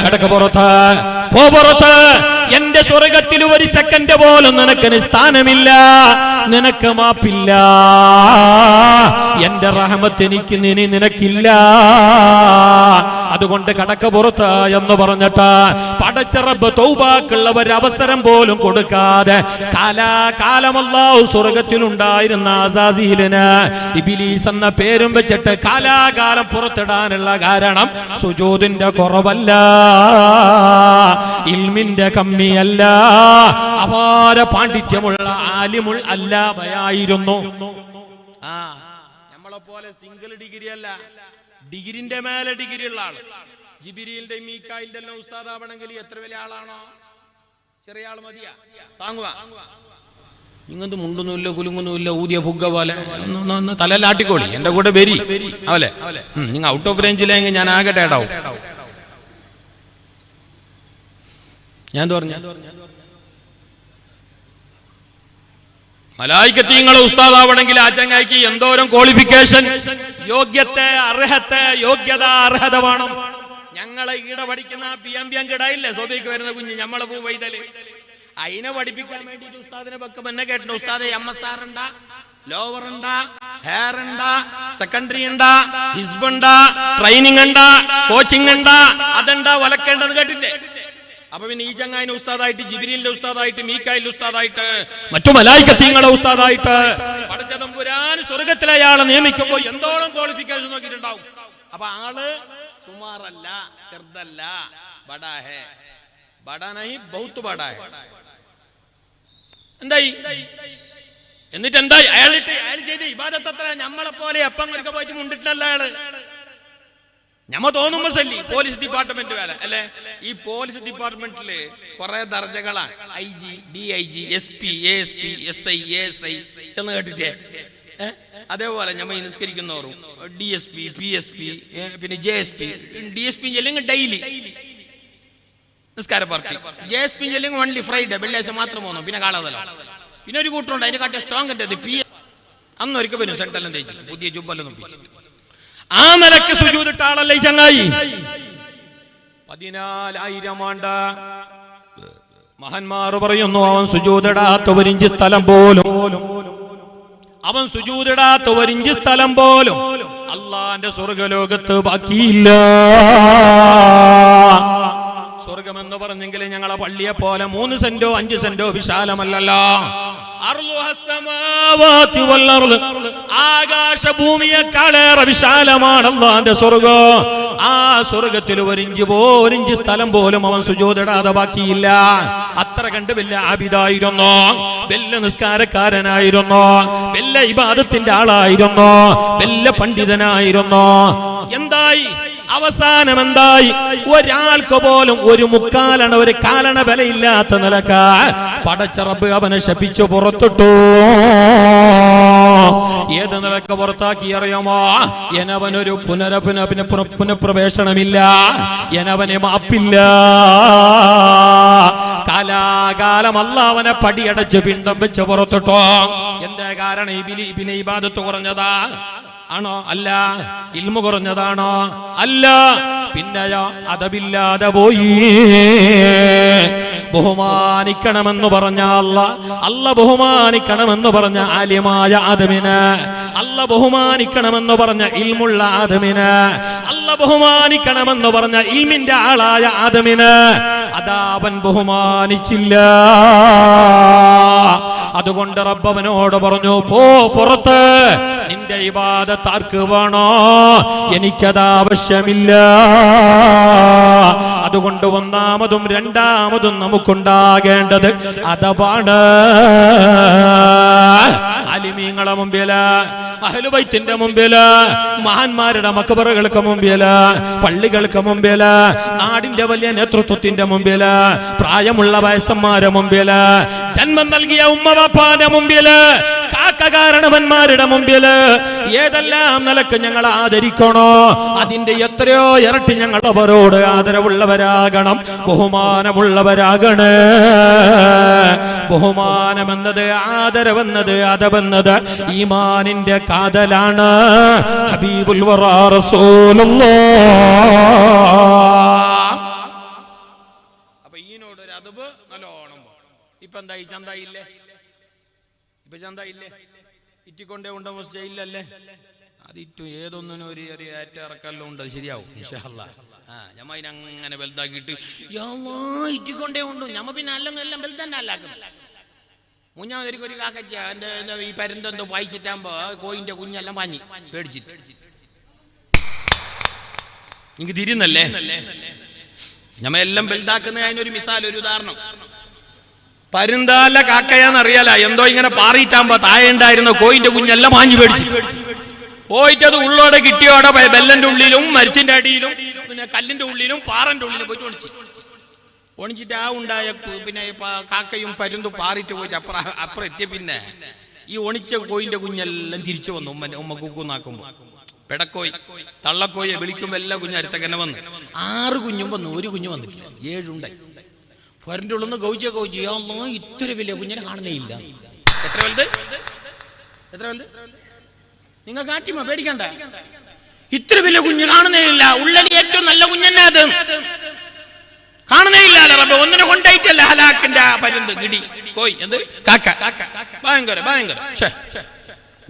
കടക പുറത്ത്, പോ പുറത്ത്. എന്റെ സ്വർഗത്തിൽ ഒരു സെക്കൻഡ് പോലും നിനക്ക് സ്ഥാനമില്ല, നിനക്ക് മാപ്പില്ല, എന്റെ റഹ്മത്ത് എനിക്ക് നിനക്കില്ല. അതുകൊണ്ട് കടക്ക പുറത്ത് എന്ന് പറഞ്ഞിട്ട് പടച്ച റബ്ബ് തൗബക്കുള്ള ഒരു അവസരം പോലും കൊടുക്കാതെ കാലാകാലം അല്ലാഹു സ്വർഗത്തിലുണ്ടായിരുന്ന അസാസീലിന് ഇബ്ലീസ് എന്ന പേരും വെച്ചിട്ട് കാലാകാലം പുറത്തിടാനുള്ള കാരണം സുജൂദിന്റെ കുറവല്ല, ഇൽമിന്റെ കമ്മിയല്ല, അപാര പാണ്ഡിത്യമുള്ള ആലിമുൽ അല്ലാമയായിരുന്നു. നമ്മളെ പോലെ സിംഗിൾ ഡിഗ്രി അല്ല, ഡിഗ്രിന്റെ മേലെ ഡിഗ്രി ഉള്ള ആള്. ജിബിരിയിലിന്റെ മീക്കായിലിന്റെ എല്ലാം ഉസ്താദാവണമെങ്കിൽ എത്ര വലിയ ആളാണോ? ചെറിയ ആള് മതിയാ താങ്ങുക. ഇങ്ങനത്തെ മുണ്ടൊന്നുമില്ല, കുലുങ്ങൊന്നുമില്ല, ഊതിയ പുക പോലെ തലലാട്ടിക്കോളി, എന്റെ കൂടെ വരി അവലെ. നിങ്ങൾ ഔട്ട് ഓഫ് റേഞ്ചിലെങ്കിൽ ഞാൻ ആകെ ടേടാവും. ഞാൻ പറഞ്ഞു മലായികത്തീങ്ങളെ ഉസ്താദാവണമെങ്കിൽ ആ ചങ്ങായിക്ക് എന്തോരം ക്വാളിഫിക്കേഷൻ, യോഗ്യത അർഹത വേണം. ഞങ്ങളെ ഈടെ പഠിക്കുന്ന PMB കിടായില്ലേ സോബിക്ക് വരുന്ന കുഞ്ഞ്, നമ്മളെ പൂ വൈതല്, അതിനെ പഠിപ്പിക്കാൻ വേണ്ടിട്ട് ഉസ്താദിനെ വെക്കം എന്നെ കേട്ടോ. ഉസ്താദ് MSR ഉണ്ടാ, ലോവർ ഉണ്ടാ, ഹെയർ ഉണ്ടാ, സെക്കൻഡറി ഉണ്ടാ, ഹിസ്ബ് ഉണ്ടാ, ട്രെയിനിങ് ഉണ്ടാ, കോച്ചിങ് ഉണ്ടാ, അതുണ്ടാ, വലക്കേണ്ടത് കേട്ടില്ലേ? അപ്പൊ പിന്നെ ഈ ചങ്ങായിന്റെ ഉസ്താദായിട്ട്, ജിബ്രീലിന്റെ ഉസ്താദായിട്ട്, മീക്കായിലിന്റെ ഉസ്താദായിട്ട്, മറ്റു മലായികത്തീങ്ങളെ ഉസ്താദായിട്ട് പടച്ച തമ്പുരാൻ സ്വർഗത്തിലെ അയാളെ നിയമിക്കുമ്പോൾ എന്തോളം ക്വാളിഫിക്കേഷൻ നോക്കിയിട്ടുണ്ടാവും. അപ്പൊ ആള് സുമാറല്ല, ചെറുതല്ല, ബടാ ഹേ, ബടാ നഹി ബഹുത്ത് ബടാ ഹേ. എന്തായി? എന്നിട്ട് എന്തായി? അയാൾ ചെയ്ത് ഇബാദത്ത് അത്ര നമ്മളെ പോലെ എപ്പം കൊടുക്ക പോയിട്ട് മുണ്ടിട്ടില്ല അയാള്. ഞമ്മ തോന്നുമ്പോ സല്ലി പോലീസ് ഡിപ്പാർട്ട്മെന്റ് വേല അല്ലെ? ഈ പോലീസ് ഡിപ്പാർട്ട്മെന്റില് കുറെ ദർജകളാണ്. IG, DIG, SP, ASP, SI, ASI എന്ന് കേട്ടിട്ടേ. അതേപോലെ ഞമ്മ നിസ്കരിക്കുന്നവരും DSP, PSP, പിന്നെ JSP. DSP ചെല്ലെങ്കിൽ ഡെയിലി നിസ്കാര പാർട്ടി, JSP ചെല്ലെങ്കിൽ ഓൺലി ഫ്രൈഡേ, വെള്ളിയാഴ്ച മാത്രം പോകുന്നു. പിന്നെ കാണാതല്ലോ. പിന്നെ ഒരു കൂട്ടമുണ്ട് അതിനെ കാട്ടിയ സ്ട്രോങ് ഉണ്ട്, അന്നൊരിക്കൽ പിന്നെ സെൻട്രലും തേച്ചിട്ട് പുതിയ ജുബ്ബെല്ലാം ഒപ്പിച്ചിട്ട് ആ നിലക്ക് സുജൂദിട്ട ആളല്ലേ ഈ ചങ്ങായി. 14,000 ആണ്ട് മഹാന്മാർ പറയുന്നു അവൻ സുജൂദിടാത്ത ഒരിഞ്ച് സ്ഥലം പോലും, അവൻ സുജൂദിടാത്ത ഒരിഞ്ച് സ്ഥലം പോലും അള്ളാന്റെ സ്വർഗലോകത്ത് ബാക്കിയില്ല. സ്വർഗമെന്ന് പറഞ്ഞെങ്കിൽ ഞങ്ങളെ പള്ളിയെ പോലെ 3 സെന്റോ 5 സെന്റോ വിശാലമല്ലല്ലോ. ആകാശഭൂമിയെക്കാളേറെ വിശാലമാണ് അല്ലാഹുവിന്റെ സ്വർഗം. ആ സ്വർഗത്തിൽ ഒരിഞ്ച് സ്ഥലം പോലും അവൻ സുജൂദിടാതെ ബാക്കിയില്ല. അത്ര കണ്ട് വലിയ ആബിദായിരുന്നു, വലിയ നിസ്കാരക്കാരനായിരുന്നു, വലിയ ഇബാദത്തിന്റെ ആളായിരുന്നു, വലിയ പണ്ഡിതനായിരുന്നു. എന്തായി അവസാനം? എന്തായി? ഒരാൾക്ക് പോലും ഒരു മുക്കാലണ ഒരു കാലണ വിലയില്ലാത്ത നിലക്ക പടച്ച റബ്ബ് അവനെ ശപിച്ചു പുറത്തിട്ടു. ഏത് നിലക്ക് പുറത്താക്കി അറിയാമോ? എന്നവനൊരു പുനഃപ്രവേശനമില്ല, എന്നവനെ മാപ്പില്ല. കാലാകാലം അല്ലാഹു അവനെ പടിയടച്ച് പിണ്ടം വെച്ച് പുറത്തിട്ടോ. എന്താ കാരണം? ഇബിനെ ഇബാദത്ത് കുറഞ്ഞതാ ആണോ? അല്ല. ഇൽമു കുറഞ്ഞതാണോ? അല്ല. പിന്നെയോ അതബില്ലാതെ പോയി. ബഹുമാനിക്കണമെന്ന് പറഞ്ഞ അല്ല ബഹുമാനിക്കണമെന്ന് പറഞ്ഞ ആലിമായ ആദമിന്, അല്ല ബഹുമാനിക്കണമെന്ന് പറഞ്ഞ ഇൽമുള്ള ആദമിന്, അല്ല ബഹുമാനിക്കണമെന്ന് പറഞ്ഞ ഇൽമിന്റെ ആളായ ആദമിന് അതാ അവൻ ബഹുമാനിച്ചില്ല. അതുകൊണ്ട് റബ്ബവനോട് പറഞ്ഞു, പോ പുറത്ത്, നിന്റെ ഇബാദത്ത് ആർക്ക് വേണോ? എനിക്കത് ആവശ്യമില്ല. അതുകൊണ്ട് ഒന്നാമതും രണ്ടാമതും നമുക്കുണ്ടാകേണ്ടത് അദബാണ്. ആലിമീങ്ങളെ മുമ്പില്, അഹ്ലുബൈത്തിന്റെ മുമ്പില്, മഹാന്മാരുടെ മഖബറുകൾക്ക് മുമ്പില്, പള്ളികൾക്ക് മുമ്പില്, നാടിന്റെ വലിയ നേതൃത്വത്തിന്റെ മുമ്പില്, പ്രായമുള്ള വയസ്സന്മാരുടെ മുമ്പില്, ജന്മം നൽകിയ ഉമ്മവാപ്പാന്റെ മുമ്പില്, കാരണവന്മാരുടെ മുമ്പില് ഏതെല്ലാം നിലക്ക് ഞങ്ങൾ ആദരിക്കണോ അതിന്റെ എത്രയോ ഇരട്ടി ഞങ്ങൾ അവരോട് ആദരവുള്ളവരാകണം, ബഹുമാനമുള്ളവരാകണേ. ബഹുമാനമെന്നത്, ആദരവെന്നത്, അതവെന്നത് ഈമാനിന്റെ കാതലാണ്. ഹബീബുൽ വറാ റസൂലുള്ളാഹ്. അപ്പൊ ഈനോട് ഒരു അദബ് നല്ലോ എന്തായി? ചന്തായില്ലേ? ഇപ്പൊ ചന്തായില്ലേ? ഇറ്റിക്കൊണ്ടേ ഉണ്ടോ ജയിലല്ലേ? അതിറ്റു ഏതൊന്നിനും ഒരു ചെറിയ ഏറ്റ ഇറക്കല്ലോ ഉണ്ട്. അത് ശരിയാവും ഇൻഷാ അല്ലാഹ്. ഞമ്മ അതിനങ്ങനെ വലുതാക്കിയിട്ട് ഇറ്റിക്കൊണ്ടേ ഉണ്ടു. ഞമ്മ പിന്നെ എല്ലാം വലുതന്നെ അല്ലാക്കുന്നത്. മുഞ്ഞാതിരിക്കും ഒരു കാക്കച്ച എന്റെ ഈ പരുന്തെന്തോ വായിച്ചിട്ടാകുമ്പോ കോയിന്റെ കുഞ്ഞെല്ലാം പാഞ്ഞി പേടിച്ചിട്ട് എനിക്ക് തിരിയുന്നല്ലേ. ഞമ്മ എല്ലാം വലുതാക്കുന്ന അതിനൊരു മിസാൽ, ഒരു ഉദാഹരണം. പരുന്താല കാക്കയാന്നറിയാല എന്തോ ഇങ്ങനെ പാറിയിട്ടാകുമ്പോ താഴെ ഉണ്ടായിരുന്ന കോയിന്റെ കുഞ്ഞെല്ലാം പാഞ്ഞു പേടിച്ചു പോയിട്ടത് ഉള്ളോടെ കിട്ടിയോടെ ബെല്ലന്റെ ഉള്ളിലും മരത്തിന്റെ അടിയിലും പിന്നെ കല്ലിന്റെ ഉള്ളിലും പാറന്റെ ഉള്ളിലും പോയിട്ട് ഒണിച്ചിട്ട് ആ ഉണ്ടായ പിന്നെ കാക്കയും പരുന്തും പാറിയിട്ട് പോയിട്ട് അപ്പുറം എത്തിയ പിന്നെ ഈ ഒണിച്ച കോയിന്റെ കുഞ്ഞെല്ലാം തിരിച്ചു വന്നു. ഉമ്മ കുക്കുന്നാക്കുമ്പോ പെടക്കോയി തള്ളക്കോയെ വിളിക്കുമ്പോ എല്ലാ കുഞ്ഞും അടുത്തന്നെ വന്ന് 6 കുഞ്ഞും വന്നു, ഒരു കുഞ്ഞു വന്നിട്ടില്ല, 7 ഉണ്ടായി. പൊരന്റെ ഉള്ളിൽ നിന്ന് ഗൗജ ഇത്ര വലിയ കുഞ്ഞിനെ കാണുന്നേ ഇല്ല. എത്ര വലുത്? നിങ്ങൾ കാട്ടിമോ പേടിക്കണ്ട. ഇത്ര വലിയ കുഞ്ഞ് കാണുന്നേ ഇല്ല. ഉള്ളിൽ ഏറ്റവും നല്ല കുഞ്ഞന്നെ അത് കാണുന്നേ ഇല്ല. റബ്ബ് ഒന്നിനെ കൊണ്ടായിട്ടല്ല ഹലാക്കിന്റെ പരുന്ത് ഗിടി കോയി എന്ത് കാക്ക ഭയങ്കര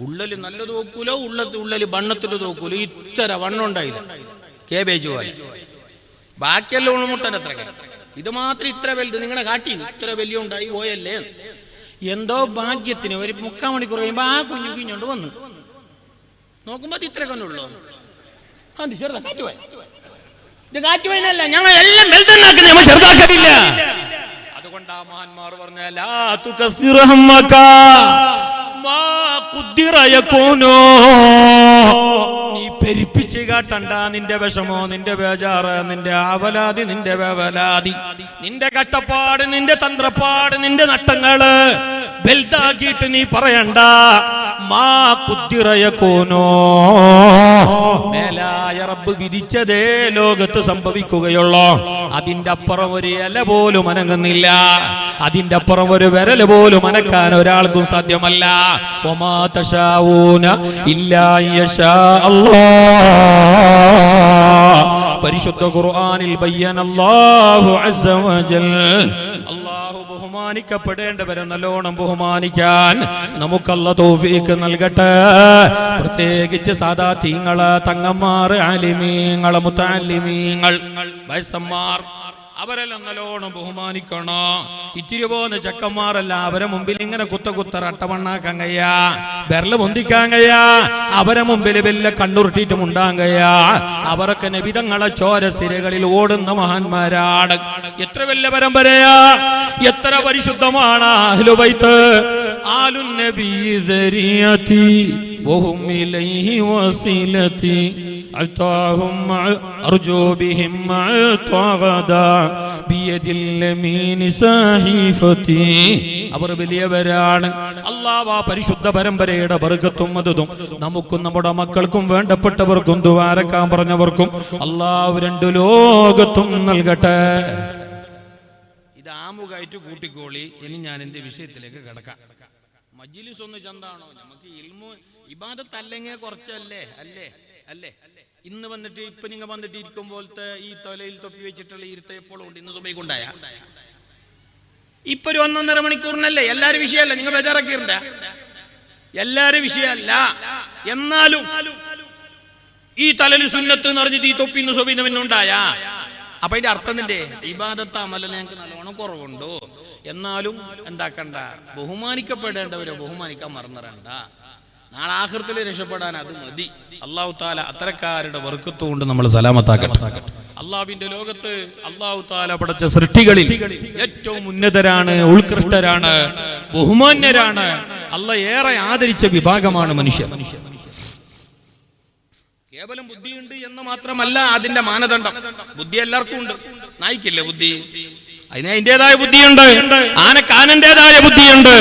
ഉള്ളില് നല്ലത് നോക്കൂലോ, ഉള്ളില് വണ്ണത്തിൽ നോക്കൂലോ. ഇത്ര വണ്ണം ഉണ്ടായില്ല, കേബേജ് പോലെ. ബാക്കിയെല്ലാം ഉണമുട്ടൻ അത്ര. ഇത് മാത്രം ഇത്ര വലുത് നിങ്ങളെ കാട്ടി ഇത്ര വലിയ ഉണ്ടായി പോയല്ലേ. എന്തോ ഭാഗ്യത്തിന് ഒരു 3/4 മണിക്കൂർ കഴിയുമ്പോ ആ കുഞ്ഞുകൊണ്ട് വന്നു നോക്കുമ്പോ അത് ഇത്ര കൊണ്ടുള്ളൂ. അത് ചെറുതാ കാറ്റുപോയി. ഇത് കാറ്റുപോയല്ല, ഞങ്ങൾ എല്ലാം വലുതെന്നാക്കുന്ന നമ്മൾ ചെറുതാക്കില്ല. അതുകൊണ്ടാ മഹാന്മാർ പറഞ്ഞ നീ പെരുപ്പിച്ച് കാട്ടണ്ട നിന്റെ വിഷമോ, നിന്റെ ബേജാറ്, നിന്റെ അവലാതി, നിന്റെ വേവലാതി, നിന്റെ കട്ടപ്പാട്, നിന്റെ തന്ത്രപ്പാട്, നിന്റെ നട്ടങ്ങള് വലുതാക്കിയിട്ട് നീ പറയണ്ട. മാ കുദ്ദിറയകൂനോ, മേലായ റബ്ബ് വിധിച്ചതേ ലോകത്ത് സംഭവിക്കുകയുള്ളൂ. അതിന്റെ അപ്പുറം ഒരു ഇല പോലും അനങ്ങുന്നില്ല. അതിന്റെ അപ്പുറം ഒരു വിരൽ പോലും അനക്കാൻ ഒരാൾക്കും സാധ്യമല്ല. വമാ തശാഊന ഇല്ലാ യശാ അല്ലാഹ്. പരിശുദ്ധ ഖുർആനിൽ ബയ്യനല്ലാഹു അസ്സ വജൽ. അല്ലാഹു ബഹുമാനിക്കപ്പെടേണ്ടവരെ നല്ലോണം ബഹുമാനിക്കാൻ നമുക്കല്ലാഹു തൗഫീഖ് നൽകട്ടെ. പ്രത്യേകിച്ച് സാദാതീങ്ങള്, തങ്ങന്മാർ, ആലിമീങ്ങൾ, മുതഅല്ലിമീങ്ങൾ, വയസ്സന്മാർ, അവരെല്ലാം നല്ലോണം ബഹുമാനിക്കണോ. ഇത്തിരി പോകുന്ന ചെക്കന്മാരല്ല അവരെ മുമ്പിൽ ഇങ്ങനെ കുത്ത റട്ടമണ്ണാക്കാൻ കഴിയാ, വിരല് പൊന്തിക്കാൻ കഴിയാ, അവരെ മുമ്പിൽ വലിയ കണ്ണുരുട്ടിയിട്ട് മുണ്ടാൻ കഴിയാ. അവരൊക്കെ നബിതങ്ങളെ ചോര സിരകളിൽ ഓടുന്ന മഹാന്മാരാണ്. എത്ര വലിയ പരമ്പരയാ, എത്ര പരിശുദ്ധമാണ് അഹ്ലു ബൈത്ത്. ആലുൻ നബി ദരിയതി വഹും ഇലൈഹി വസിലതി അതാഹും അർജു ബിഹിം അത്വഗദാ ബിയദിൽ യമീനി സാഹിഫതി. അവർ വലിയവരാണ്. അല്ലാഹു ആ പരിശുദ്ധ പരമ്പരയുടെ ബർക്കത്തും മദദും നമുക്കും നമ്മുടെ മക്കൾക്കും വേണ്ടപ്പെട്ടവർക്കും ദുആരക്കാൻ പറഞ്ഞവർക്കും അല്ലാഹു 2 ലോകത്തും നൽകട്ടെ. ഇത് ആമുഖായിട്ട് കൂട്ടിക്കോളി. ഇനി ഞാൻ എന്റെ വിഷയത്തിലേക്ക് കിടക്കാം. മജ്ലിസ് ഒന്ന് ചന്താണോ? നമുക്ക് ഇൽമു ഇബാദത്ത് അല്ലെങ്കിൽ കുറച്ചല്ലേ അല്ലേ അല്ലേ. ഇന്ന് വന്നിട്ട് ഇപ്പൊ നിങ്ങൾ വന്നിട്ട് ഇരിക്കുമ്പോഴത്തെ ഈ തൊലയിൽ തൊപ്പി വെച്ചിട്ടുള്ള ഇരുത്ത എപ്പോഴും ഉണ്ട്. ഇന്ന് സുബൈക്കുണ്ടായ ഇപ്പൊ ഒരു 1.5 മണിക്കൂറിനല്ലേ. എല്ലാരും വിഷയമല്ല, നിങ്ങൾ ബേജാറാക്കിയിരുന്ന എല്ലാരും വിഷയമല്ല. എന്നാലും ഈ തലയിൽ സുന്നത്ത് എന്ന് പറഞ്ഞിട്ട് ഈ തൊപ്പി ഇന്ന് സുബൈന്ന് പിന്നെ ഉണ്ടായ അപ്പൊ ഇതിന്റെ അർത്ഥം നിന്റെ ഇബാദത്ത് അമല ഞങ്ങൾക്ക് നല്ലോണം കുറവുണ്ടോ. എന്നാലും എന്താക്കണ്ട, ബഹുമാനിക്കപ്പെടേണ്ടവരെ ബഹുമാനിക്കാൻ മറന്നിടണ്ട. നാളെ ആഖിറത്തിൽ രക്ഷപ്പെടാൻ അത് മതി. അല്ലാഹു തആല അത്തരക്കാരുടെ ബർക്കത്ത് കൊണ്ട് നമ്മൾ സലാമത്താക്കട്ടെ. അല്ലാഹുവിന്റെ ലോകത്ത് അല്ലാഹു തആല പടച്ച സൃഷ്ടികളിൽ ഏറ്റവും ഉന്നതരാണ്, ഉത്കൃഷ്ടരാണ്, ബഹുമാന്യരാണ്. അല്ലാഹ് ഏറെ ആദരിച്ച വിഭാഗമാണ് മനുഷ്യർ. കേവലം ബുദ്ധിയുണ്ട് എന്ന് മാത്രമല്ല അതിന്റെ മാനദണ്ഡം. ബുദ്ധി എല്ലാവർക്കും ഉണ്ട്. നായിക്കില്ലേ ബുദ്ധി? അതിന് അതിൻ്റെതായ ബുദ്ധിയുണ്ട്. ആനക്കാനന്റേതായ ബുദ്ധിയുണ്ട്,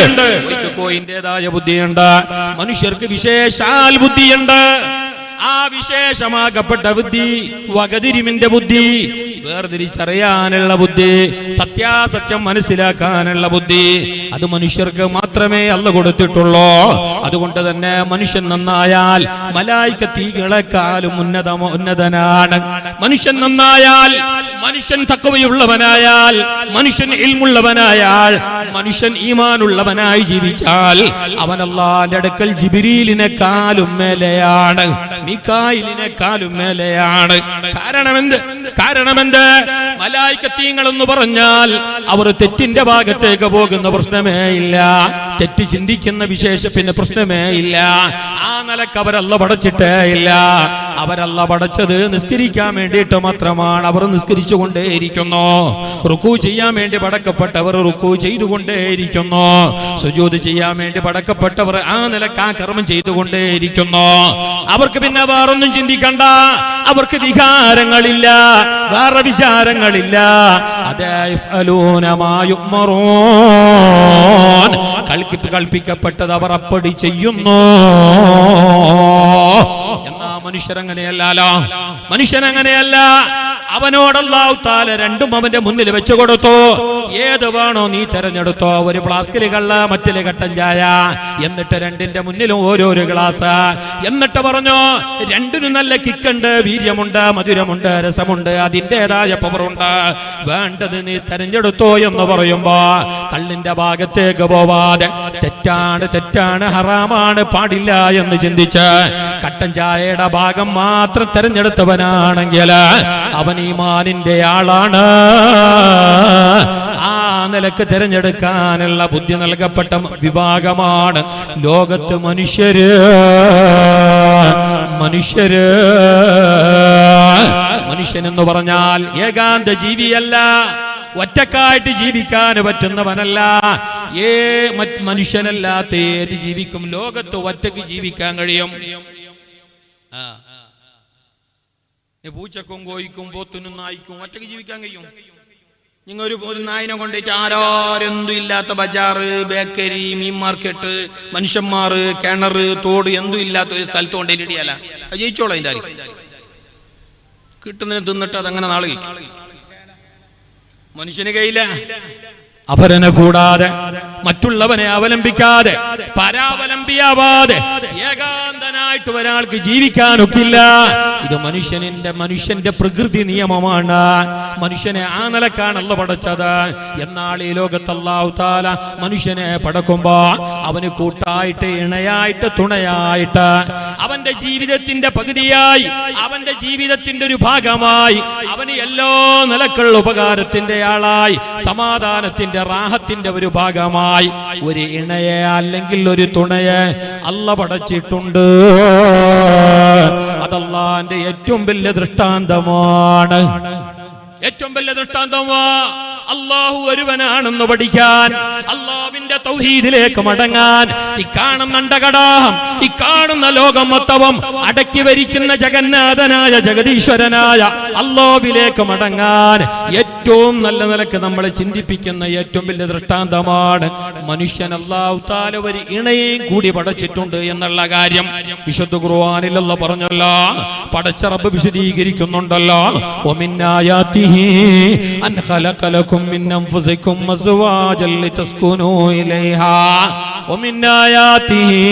കോയിന്റേതായ ബുദ്ധിയുണ്ട്. മനുഷ്യർക്ക് വിശേഷാൽ ബുദ്ധിയുണ്ട്. ആ വിശേഷമാകപ്പെട്ട ബുദ്ധി വകതിരിമിന്റെ ബുദ്ധി, വേർതിരിച്ചറിയാനുള്ള ബുദ്ധി, സത്യാസത്യം മനസ്സിലാക്കാനുള്ള ബുദ്ധി, അത് മനുഷ്യർക്ക് മാത്രമേ അല്ലാഹു കൊടുത്തിട്ടുള്ളൂ. അതുകൊണ്ട് തന്നെ മനുഷ്യൻ നന്നായാൽ മലായികത്തീകളെക്കാളും ഉന്നതനാണ്. മനുഷ്യൻ നന്നായാൽ മനുഷ്യൻ തഖ്വയുള്ളവനായാൽ, മനുഷ്യൻ ഇൽമുള്ളവനായാൽ, മനുഷ്യൻ ഈമാനുള്ളവനായി ജീവിച്ചാൽ അവൻ അല്ലാഹുവിന്റെ അടുക്കൽ ജിബ്രീലിനെക്കാളും മേലെയാണ്, മീകായിലിനെക്കാളും മേലെയാണ്. കാരണമെന്ത്? മലായികത്തീങ്ങൾ എന്ന് പറഞ്ഞാൽ അവർ തെറ്റിന്റെ ഭാഗത്തേക്ക് പോകുന്ന പ്രശ്നമേ ഇല്ല, തെറ്റ് ചിന്തിക്കുന്ന വിശേഷത്തിന് പ്രശ്നമേ ഇല്ല. ആ നിലക്ക് അവരല്ല പടച്ചിട്ടേ ഇല്ല. അവരല്ല പടച്ചത് നിസ്കരിക്കാൻ വേണ്ടിയിട്ട് മാത്രമാണ്. അവർ നിസ്കരിച്ചു കൊണ്ടേയിരിക്കുന്നു. റുക്കൂ ചെയ്യാൻ വേണ്ടി പടക്കപ്പെട്ടവർ റുക്കൂ ചെയ്തുകൊണ്ടേയിരിക്കുന്നു. സുജൂദ് ചെയ്യാൻ വേണ്ടി പടക്കപ്പെട്ടവർ ആ നിലക്ക് ആ കർമ്മം ചെയ്തുകൊണ്ടേയിരിക്കുന്നു. അവർക്ക് പിന്നെ വേറൊന്നും ചിന്തിക്കണ്ട. അവർക്ക് വികാരങ്ങളില്ല, വേറെ വിചാരങ്ങളില്ല. കൽപ്പിക്കപ്പെട്ടത് അവർ അപ്പടി ചെയ്യുന്നു. എന്നാ മനുഷ്യനങ്ങനെയല്ല. അവനോട് അല്ലാഹു തആല രണ്ടും അവന്റെ മുന്നിൽ വെച്ചു കൊടുത്തു. ഏത് വേണോ നീ തെരഞ്ഞെടുത്തോ. ഒരു ഫ്ലാസ്കിൽ കള്ള, മറ്റില് കട്ടൻ ചായ. എന്നിട്ട് രണ്ടിന്റെ മുന്നിലും ഓരോരോ ഗ്ലാസ്. എന്നിട്ട് പറഞ്ഞു രണ്ടിനും നല്ല കിക്കുണ്ട്, വീര്യമുണ്ട്, മധുരമുണ്ട്, രസമുണ്ട്, അതിൻ്റെതായ പവറുണ്ട്. വേണ്ടത് നീ തെരഞ്ഞെടുത്തോ എന്ന് പറയുമ്പോ കള്ളിന്റെ ഭാഗത്തേക്ക് പോവാതെ തെറ്റാണ്, ഹറാമാണ്, പാടില്ല എന്ന് ചിന്തിച്ച് കട്ടൻ ചായയുടെ ഭാഗം മാത്രം തെരഞ്ഞെടുത്തവനാണെങ്കിൽ അവൻ ഈമാനിന്റെ ആളാണ്. ആ നിലക്ക് തിരഞ്ഞെടുക്കാനുള്ള ബുദ്ധി നൽകപ്പെട്ട വിഭാഗമാണ് ലോകത്ത് മനുഷ്യര്. മനുഷ്യനെന്ന് പറഞ്ഞാൽ ഏകാന്ത ജീവിയല്ല, ഒറ്റക്കായിട്ട് ജീവിക്കാൻ പറ്റുന്നവനല്ല. മനുഷ്യനല്ലാത്ത ഏത് ജീവിക്കും ലോകത്ത് ഒറ്റക്ക് ജീവിക്കാൻ കഴിയും? പൂച്ചക്കും കോഴിക്കും പോത്തിനും നായിക്കും ഒറ്റക്ക് ജീവിക്കാൻ കഴിയും? നിങ്ങൾ ഒരു നായിനെ കൊണ്ടിട്ട് ആരോരെന്തും ഇല്ലാത്ത ബജാറ്, ബേക്കറി, മീൻ മാർക്കറ്റ്, മനുഷ്യന്മാർ, കിണർ, തോട് എന്തും ഇല്ലാത്ത ഒരു സ്ഥലത്ത് കൊണ്ടിട്ട് ഇടിയല്ല, അത് ജയിച്ചോളാം. അതിൻ്റെ ആരും കിട്ടുന്നതിന് തിന്നിട്ട് അതങ്ങനെ നാളെ മനുഷ്യന് കഴിയില്ല. അപരനെ കൂടാതെ, മറ്റുള്ളവനെ അവലംബിക്കാതെ, പരാവലംബിയാവാതെ ഏകാന്തനായിട്ട് ഒരാൾക്ക് ജീവിക്കാനൊക്കില്ല. ഇത് മനുഷ്യന്റെ പ്രകൃതി നിയമമാണ്. മനുഷ്യനെ ആ നിലക്കാണല്ലോ പടച്ചത്. എന്നാൽ ഈ ലോകത്ത് അല്ലാഹു തആല മനുഷ്യനെ പടക്കുമ്പോ അവന് കൂട്ടായിട്ട്, ഇണയായിട്ട്, തുണയായിട്ട്, അവന്റെ ജീവിതത്തിന്റെ പകുതിയായി, അവന്റെ ജീവിതത്തിന്റെ ഒരു ഭാഗമായി, അവന് എല്ലാ നിലക്കുള്ള ഉപകാരത്തിന്റെ ആളായി, സമാധാനത്തിന്റെ, റാഹത്തിന്റെ ഒരു ഭാഗമായി ഒരു ഇണയെ അല്ലെങ്കിൽ ഒരു തുണയെ അല്ല പടച്ചിട്ടുണ്ട്. അതല്ലാന്റെ ഏറ്റവും വലിയ ദൃഷ്ടാന്തമാണ്. അല്ലാഹു ഒരുവനാണെന്ന് പഠിക്കാൻ, അല്ലാഹുവിന്റെ തൗഹീദിലേക്ക് മടങ്ങാൻ, ഈ കാണുന്ന അണ്ടകടാഹം, ഈ കാണുന്ന ലോകം മൊത്തവും അടക്കി ഭരിക്കുന്ന ജഗന്നാഥനായ, ജഗദീശ്വരനായ അല്ലാഹുവിലേക്ക് മടങ്ങാൻ ഏറ്റവും നല്ല നിലക്ക് നമ്മളെ ചിന്തിപ്പിക്കുന്ന ഏറ്റവും വലിയ ദൃഷ്ടാന്തമാണ് മനുഷ്യൻ അല്ലാഹു തആല ഒരു ഇണയെയും കൂടി പടച്ചിട്ടുണ്ട് എന്നുള്ള കാര്യം. വിശുദ്ധ ഖുർആനിൽ അല്ലാഹു പറഞ്ഞല്ലോ, പടച്ച റബ്ബ് വിശദീകരിക്കുന്നുണ്ടല്ലോ, വമിന്നായാതിഹി അൻ ഖലഖ ലക്കും മിൻ അൻഫുസികും അസ്വാജൻ ലിതസ്കുനൂ ഇലൈഹാ വമിന്നായാതിഹി.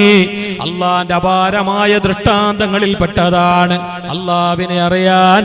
അല്ലാഹുവിന്റെ അപാരമായ ദൃഷ്ടാന്തങ്ങളിൽ പെട്ടതാണ് അല്ലാഹുവിനെ അറിയാൻ,